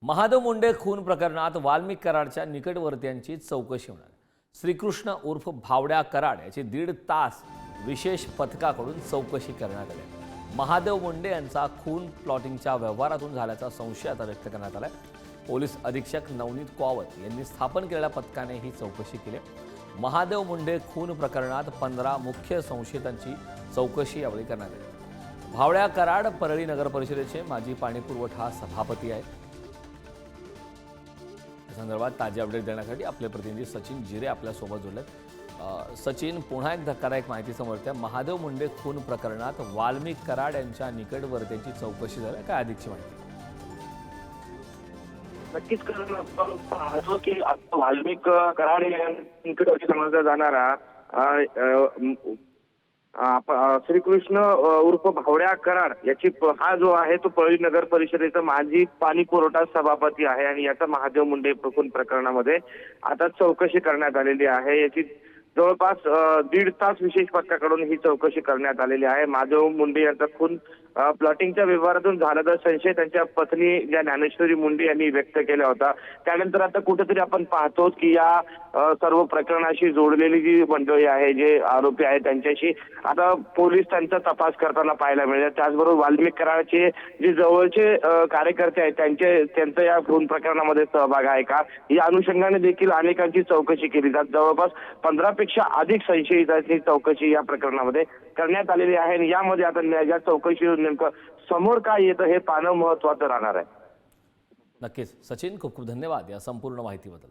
महादेव मुंडे खून प्रकरणात वाल्मिक कराडच्या निकटवर्तीयांची चौकशी होणार। श्रीकृष्ण उर्फ भावड्या कराड याची 1.5 तास विशेष पथकाकडून चौकशी करण्यात आली। महादेव मुंडे यांचा खून प्लॉटिंगच्या व्यवहारातून झाल्याचा संशय आता व्यक्त करण्यात आलाय। पोलीस अधीक्षक नवनीत कौवत यांनी स्थापन केलेल्या पथकाने ही चौकशी केली। महादेव मुंडे खून प्रकरणात 15 मुख्य संशयितांची चौकशी यावेळी करण्यात आली। भावड्या कराड परळी नगर परिषदेचे माजी पाणीपुरवठा सभापती आहेत। संदर्भात ताजे अपडेट देण्यासाठी आपले प्रतिनिधी सचिन जिरे आपल्यासोबत जोडलेत। सचिन, पुन्हा एक धक्कादायक माहिती समोर येते। महादेव मुंडे खून प्रकरणात वाल्मिक कराड यांच्या निकटवर्तीयांची चौकशी झाली, काय अधिकची माहिती? नक्कीच पाहतो की आता वाल्मिक कराड यांच्याकडे समजला जाणारा श्रीकृष्ण उर्फ भावड्या कराड याची हा जो आहे तो परळी नगर परिषदेचा माजी पाणी पुरवठा सभापती आहे आणि याचा महादेव मुंडे खून प्रकरणामध्ये आता चौकशी करण्यात आलेली आहे। याची जवळपास 1.5 तास विशेष पथकाकडून ही चौकशी करण्यात आलेली आहे। महादेव मुंडे यांचा खून प्लॉटिंगच्या व्यवहारातून झाल्याचा संशय त्यांच्या पत्नी ज्या ज्ञानेश्वरी मुंडे यांनी व्यक्त केला होता। त्यानंतर आता कुठेतरी आपण पाहतो की या सर्व प्रकरणाशी जोडलेली जी मंडळी आहे, जे आरोपी आहेत, त्यांच्याशी आता पोलीस त्यांचा तपास करताना पाहायला मिळेल। त्याचबरोबर वाल्मिक कराडचे जे जवळचे कार्यकर्ते आहेत त्यांचा या खून प्रकरणामध्ये सहभाग आहे का, या अनुषंगाने देखील अनेकांची चौकशी केली जात। जवळपास 15 पेक्षा अधिक संशयितांची चौकशी या प्रकरणामध्ये करण्यात आलेली आहे आणि यामध्ये आता या चौकशीतून नेमकं समोर काय येतं हे पाहणं महत्त्वाचं राहणार आहे। नक्कीच सचिन, खूप खूप धन्यवाद या संपूर्ण माहितीबद्दल।